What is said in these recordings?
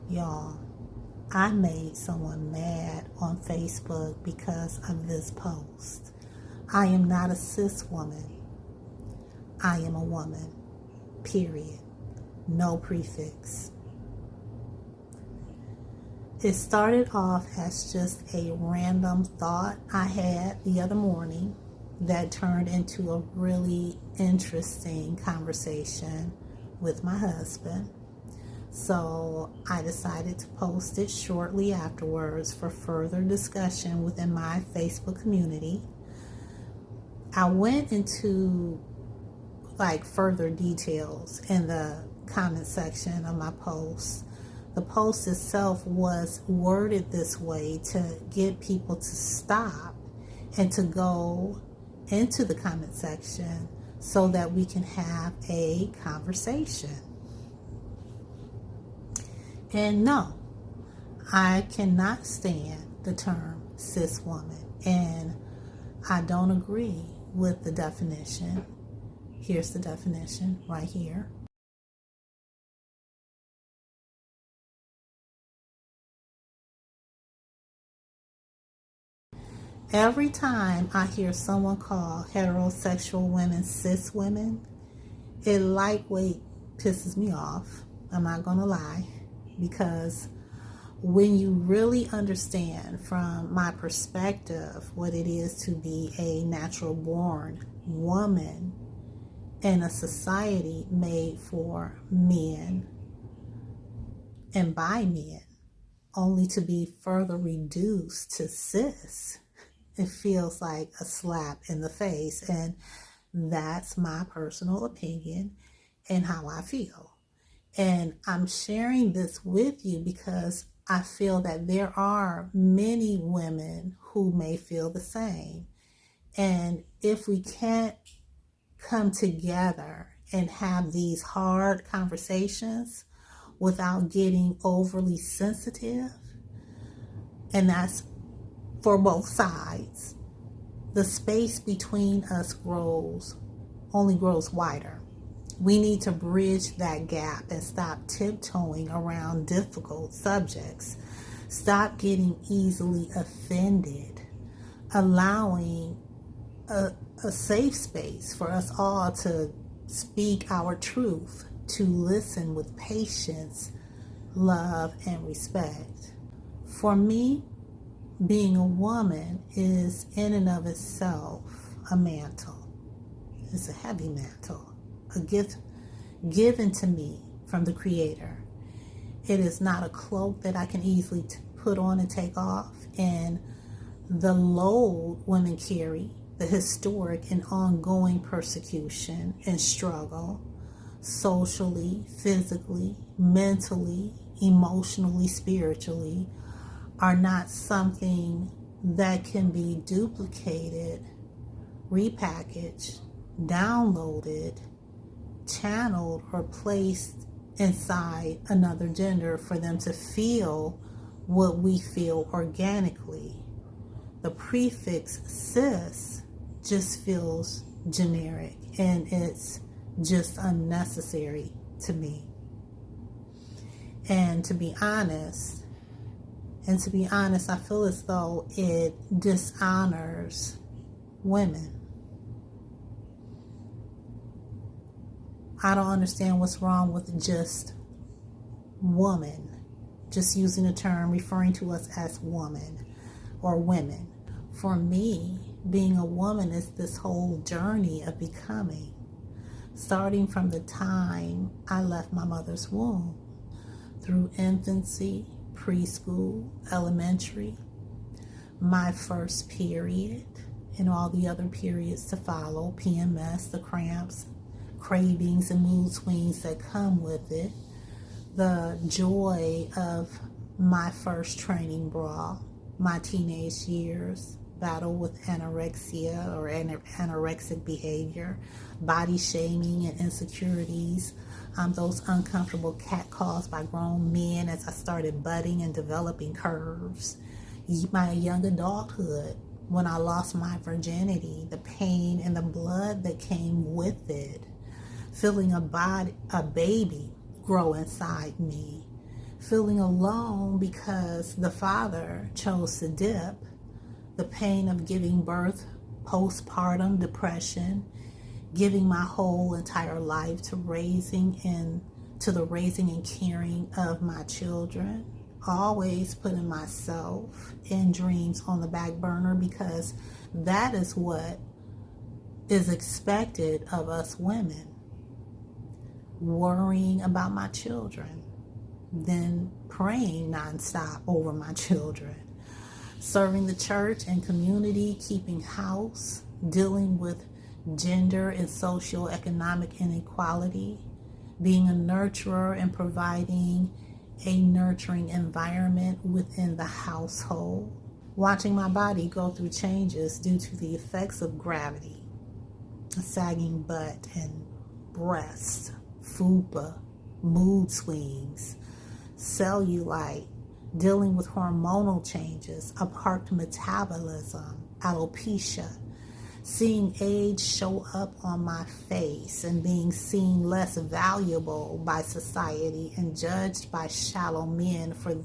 Y'all, I made someone mad on Facebook because of this post. I am not a cis woman. I am a woman. Period. No prefix. It started off as just a random thought I had the other morning that turned into a really interesting conversation with my husband. So I decided to post it shortly afterwards for further discussion within my Facebook community. I went into further details in the comment section of my post. The post itself was worded this way to get people to stop and to go into the comment section so that we can have a conversation. And no, I cannot stand the term cis woman, and I don't agree with the definition. Here's the definition right here. Every time I hear someone call heterosexual women cis women, it lightweight pisses me off. I'm not gonna lie, because when you really understand from my perspective what it is to be a natural born woman in a society made for men and by men, only to be further reduced to cis, it feels like a slap in the face. And that's my personal opinion and how I feel. And I'm sharing this with you because I feel that there are many women who may feel the same. And if we can't come together and have these hard conversations without getting overly sensitive, and that's for both sides, the space between us only grows wider. We need to bridge that gap and stop tiptoeing around difficult subjects. Stop getting easily offended. Allowing a safe space for us all to speak our truth, to listen with patience, love, and respect. For me, being a woman is in and of itself a mantle. It's a heavy mantle, a gift given to me from the Creator. It is not a cloak that I can easily put on and take off. And the load women carry, the historic and ongoing persecution and struggle, socially, physically, mentally, emotionally, spiritually, are not something that can be duplicated, repackaged, downloaded, channeled, or placed inside another gender for them to feel what we feel organically. The prefix cis just feels generic, and it's just unnecessary to me. And to be honest, I feel as though it dishonors women. I don't understand what's wrong with just woman, just using the term referring to us as woman or women. For me, being a woman is this whole journey of becoming, starting from the time I left my mother's womb, through infancy, preschool, elementary, my first period, and all the other periods to follow, PMS, the cramps, cravings, and mood swings that come with it, the joy of my first training bra, my teenage years, battle with anorexia or anorexic behavior, body shaming and insecurities, those uncomfortable catcalls by grown men as I started budding and developing curves, my young adulthood when I lost my virginity, the pain and the blood that came with it, feeling a baby grow inside me, feeling alone because the father chose to dip, the pain of giving birth, postpartum depression, giving my whole entire life to the raising and caring of my children, always putting myself and dreams on the back burner because that is what is expected of us women. Worrying about my children, then praying nonstop over my children, serving the church and community, keeping house, dealing with gender and socioeconomic inequality, being a nurturer and providing a nurturing environment within the household, watching my body go through changes due to the effects of gravity, a sagging butt and breasts, fupa, mood swings, cellulite, dealing with hormonal changes, a parked metabolism, alopecia, seeing age show up on my face and being seen less valuable by society and judged by shallow men for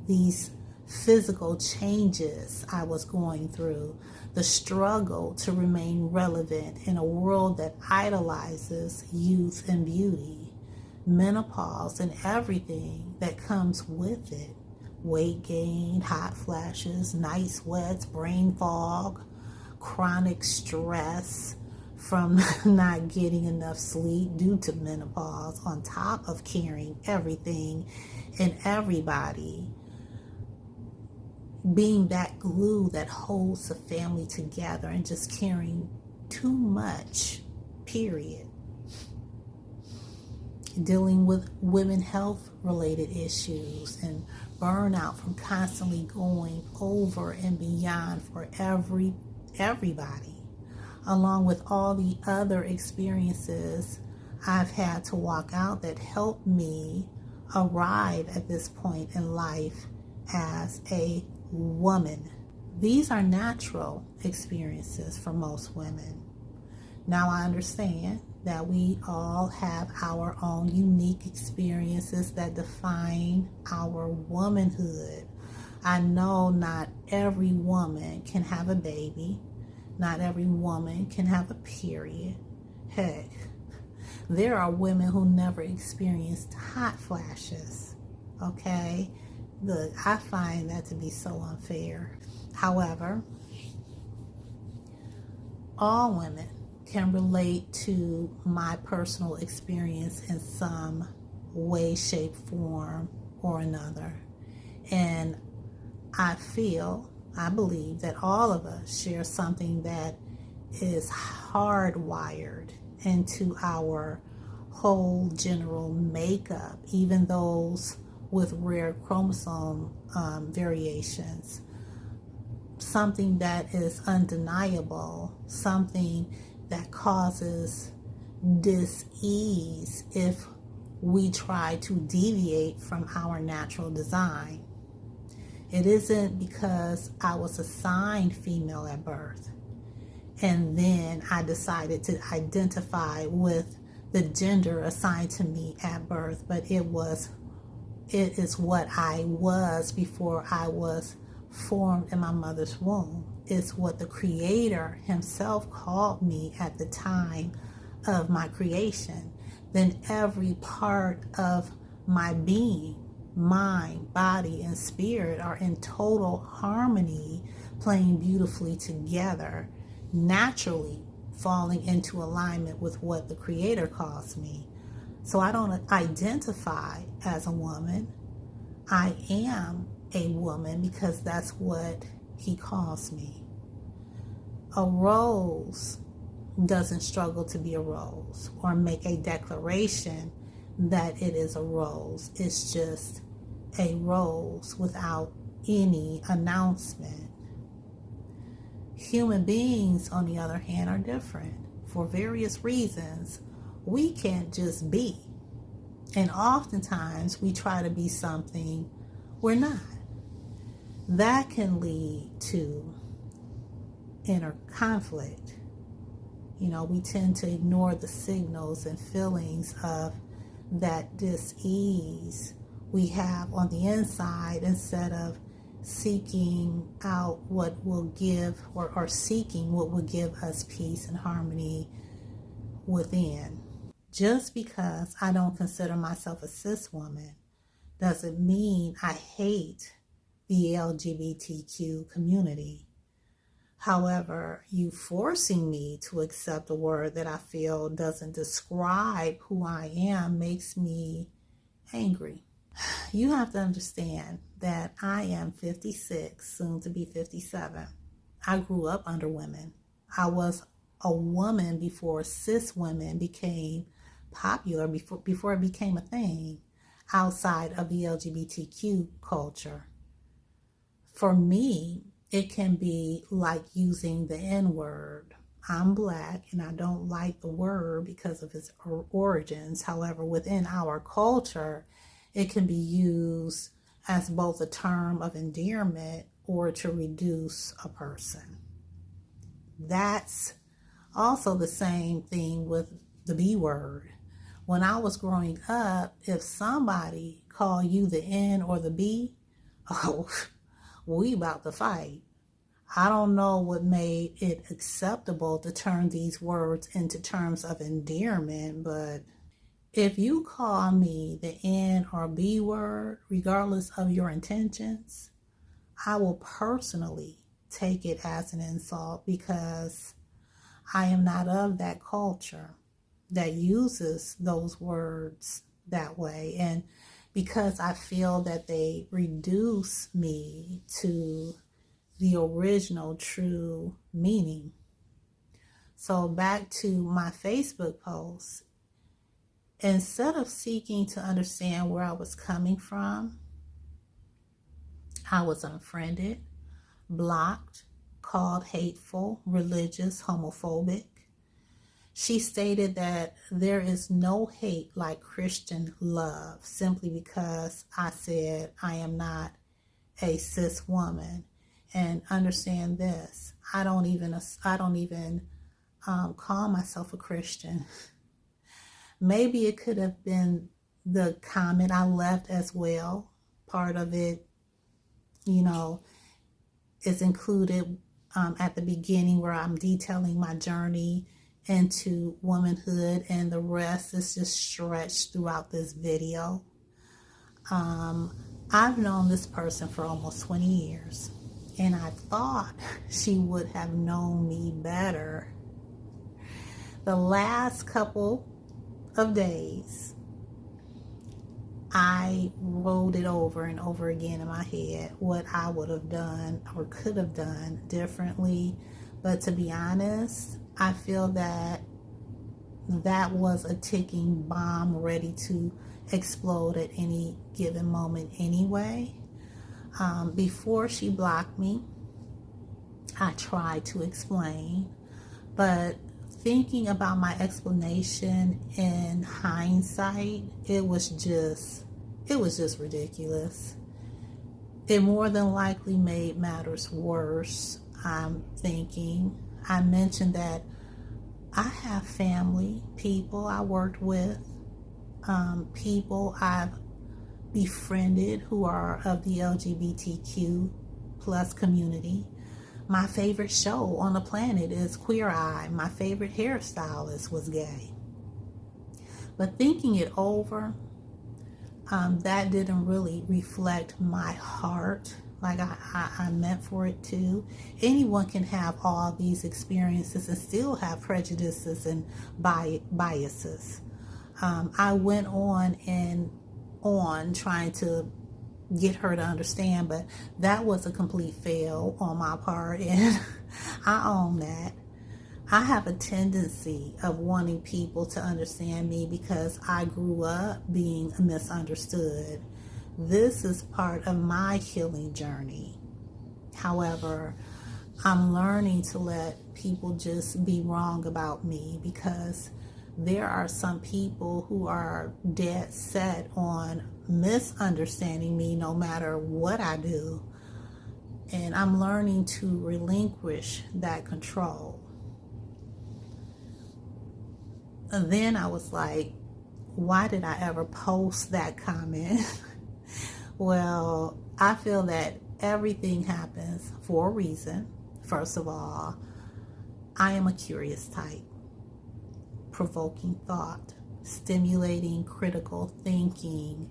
these physical changes I was going through, the struggle to remain relevant in a world that idolizes youth and beauty, menopause and everything that comes with it, weight gain, hot flashes, night sweats, brain fog, chronic stress from not getting enough sleep due to menopause, on top of carrying everything and everybody, being that glue that holds the family together and just carrying too much, period. Dealing with women health related issues and burnout from constantly going over and beyond for everybody, along with all the other experiences I've had to walk out that helped me arrive at this point in life as a woman. These are natural experiences for most women. Now I understand that we all have our own unique experiences that define our womanhood. I know not every woman can have a baby. Not every woman can have a period. Heck, there are women who never experienced hot flashes. Okay? Look, I find that to be so unfair. However, all women can relate to my personal experience in some way, shape, form, or another. And I believe that all of us share something that is hardwired into our whole general makeup, even those with rare chromosome variations. Something that is undeniable, something that causes dis-ease if we try to deviate from our natural design. It isn't because I was assigned female at birth and then I decided to identify with the gender assigned to me at birth, but it is what I was before I was formed in my mother's womb. It's what the Creator Himself called me at the time of my creation. Then every part of my being, mind, body, and spirit are in total harmony, playing beautifully together, naturally falling into alignment with what the Creator calls me. So I don't identify as a woman. I am a woman because that's what He calls me. A rose doesn't struggle to be a rose or make a declaration that it is a rose. It's just a rose without any announcement. Human beings, on the other hand, are different. For various reasons, we can't just be. And oftentimes we try to be something we're not. That can lead to inner conflict. We tend to ignore the signals and feelings of that dis-ease we have on the inside instead of seeking out what will give or seeking what will give us peace and harmony within. Just because I don't consider myself a cis woman doesn't mean I hate the LGBTQ community. However, you forcing me to accept a word that I feel doesn't describe who I am makes me angry. You have to understand that I am 56, soon to be 57. I grew up under women. I was a woman before cis women became popular, before it became a thing outside of the LGBTQ culture. For me, it can be like using the N-word. I'm Black and I don't like the word because of its origins. However, within our culture, it can be used as both a term of endearment or to reduce a person. That's also the same thing with the B word. When I was growing up, if somebody called you the N or the B, oh, we about to fight. I don't know what made it acceptable to turn these words into terms of endearment, but if you call me the N or B word, regardless of your intentions, I will personally take it as an insult because I am not of that culture that uses those words that way. And because I feel that they reduce me to the original true meaning. So back to my Facebook post, instead of seeking to understand where I was coming from, I was unfriended, blocked, called hateful, religious, homophobic. She stated that there is no hate like Christian love simply because I said I am not a cis woman. And understand this, I don't even call myself a Christian. Maybe it could have been the comment I left as well. Part of it, is included at the beginning where I'm detailing my journey into womanhood, and the rest is just stretched throughout this video. I've known this person for almost 20 years, and I thought she would have known me better. The last couple of days, I rolled it over and over again in my head what I would have done or could have done differently. But to be honest, I feel that was a ticking bomb ready to explode at any given moment anyway. Before she blocked me, I tried to explain, but thinking about my explanation in hindsight, it was just ridiculous. It more than likely made matters worse. I'm thinking, I mentioned that I have family, people I worked with, people I've befriended who are of the LGBTQ plus community. My favorite show on the planet is Queer Eye. My favorite hairstylist was gay. But thinking it over, that didn't really reflect my heart like I meant for it to. Anyone can have all these experiences and still have prejudices and biases. I went on and on trying to get her to understand, but that was a complete fail on my part, and I own that. I have a tendency of wanting people to understand me because I grew up being misunderstood. This is part of my healing journey. However, I'm learning to let people just be wrong about me because there are some people who are dead set on misunderstanding me no matter what I do. And I'm learning to relinquish that control. And then I was like, why did I ever post that comment? Well, I feel that everything happens for a reason. First of all, I am a curious type, provoking thought, stimulating critical thinking,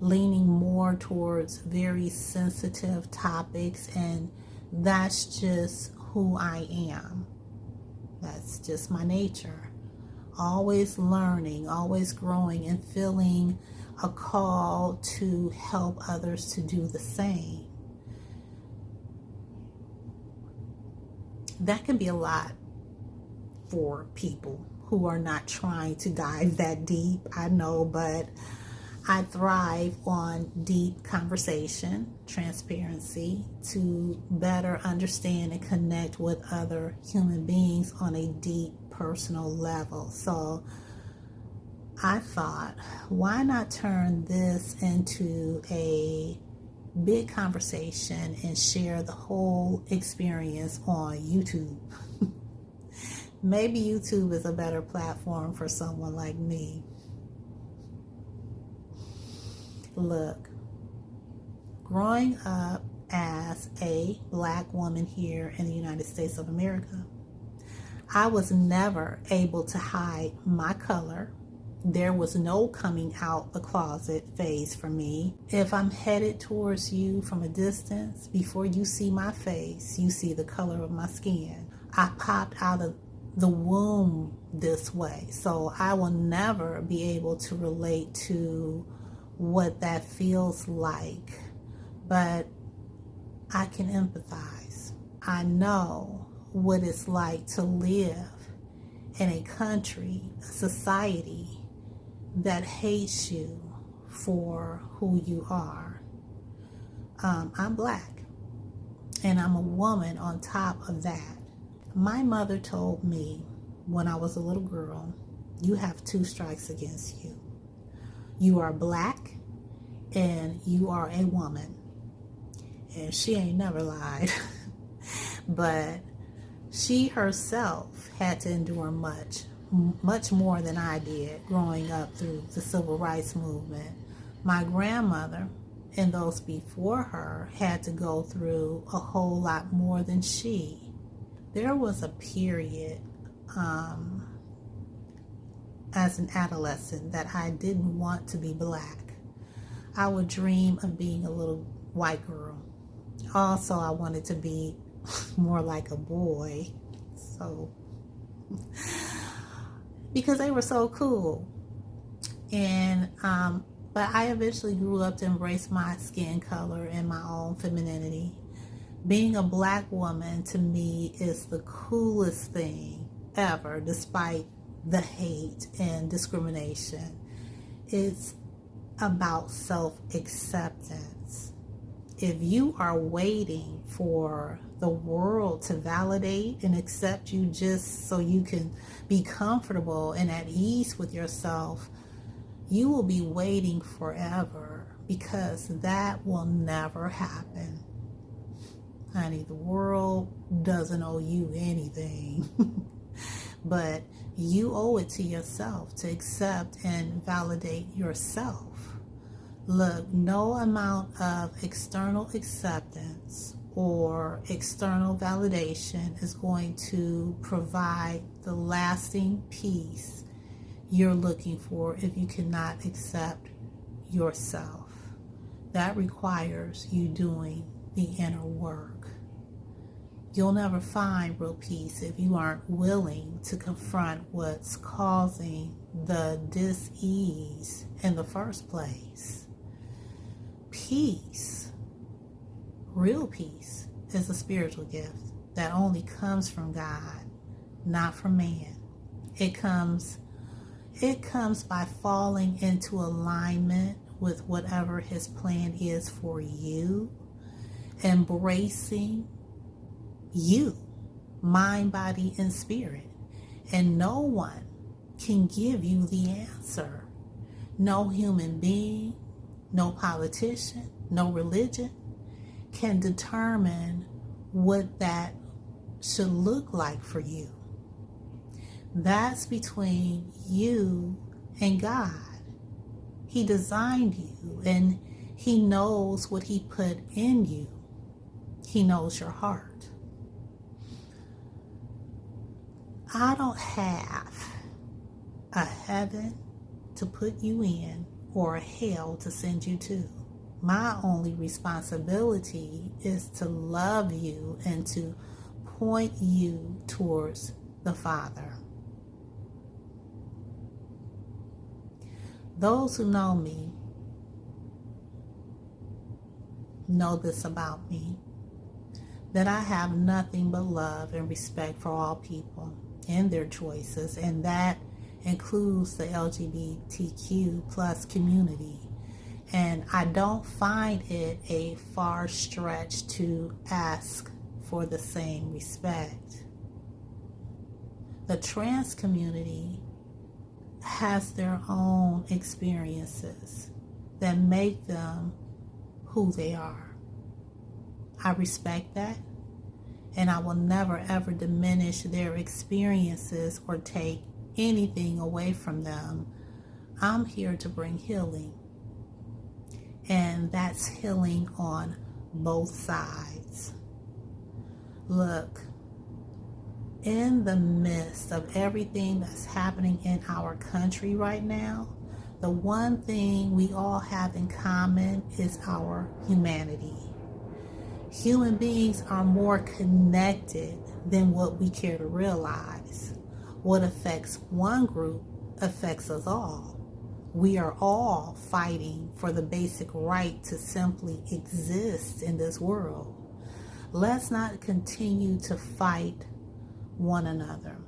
leaning more towards very sensitive topics, and that's just who I am. That's just my nature. Always learning, always growing, and feeling a call to help others to do the same. That can be a lot for people who are not trying to dive that deep, I know, but I thrive on deep conversation, transparency, to better understand and connect with other human beings on a deep personal level. So I thought, why not turn this into a big conversation and share the whole experience on YouTube? Maybe YouTube is a better platform for someone like me. Look, growing up as a Black woman here in the United States of America, I was never able to hide my color. There was no coming out the closet phase for me. If I'm headed towards you from a distance, before you see my face, you see the color of my skin. I popped out of the womb this way, so I will never be able to relate to what that feels like, but I can empathize. I know what it's like to live in a country, a society that hates you for who you are. I'm Black, and I'm a woman on top of that. My mother told me when I was a little girl, you have two strikes against you. You are Black and you are a woman. And she ain't never lied. But she herself had to endure much more than I did growing up through the civil rights movement. My grandmother and those before her had to go through a whole lot more than she. There was a period as an adolescent that I didn't want to be Black. I would dream of being a little white girl. Also, I wanted to be more like a boy. So, because they were so cool. And, but I eventually grew up to embrace my skin color and my own femininity. Being a Black woman to me is the coolest thing ever, despite the hate and discrimination. It's about self-acceptance. If you are waiting for the world to validate and accept you just so you can be comfortable and at ease with yourself, you will be waiting forever, because that will never happen. Honey, the world doesn't owe you anything. But you owe it to yourself to accept and validate yourself. Look, no amount of external acceptance or external validation is going to provide the lasting peace you're looking for if you cannot accept yourself. That requires you doing the inner work. You'll never find real peace if you aren't willing to confront what's causing the dis-ease in the first place. Peace, real peace, is a spiritual gift that only comes from God, not from man. It comes by falling into alignment with whatever His plan is for you, embracing you, mind, body, and spirit. And no one can give you the answer. No human being, no politician, no religion can determine what that should look like for you. That's between you and God. He designed you and He knows what he put in you. He knows your heart. I don't have a heaven to put you in or a hell to send you to. My only responsibility is to love you and to point you towards the Father. Those who know me know this about me, that I have nothing but love and respect for all people and their choices, and that includes the LGBTQ plus community. And I don't find it a far stretch to ask for the same respect. The trans community has their own experiences that make them who they are. I respect that, and I will never ever diminish their experiences or take anything away from them. I'm here to bring healing, and that's healing on both sides. Look, in the midst of everything that's happening in our country right now, the one thing we all have in common is our humanity. Human beings are more connected than what we care to realize. What affects one group affects us all. We are all fighting for the basic right to simply exist in this world. Let's not continue to fight one another.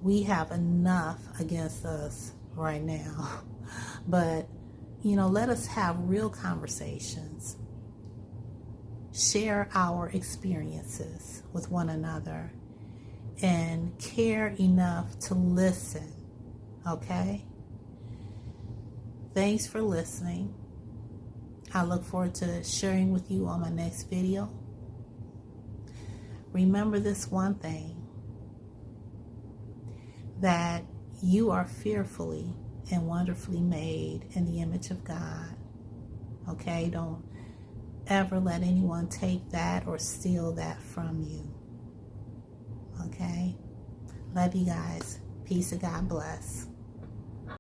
We have enough against us right now. But, let us have real conversations. Share our experiences with one another and care enough to listen, okay? Thanks for listening. I look forward to sharing with you on my next video. Remember this one thing, that you are fearfully and wonderfully made in the image of God. Okay? Don't ever let anyone take that or steal that from you. Okay? Love you guys. Peace and God bless.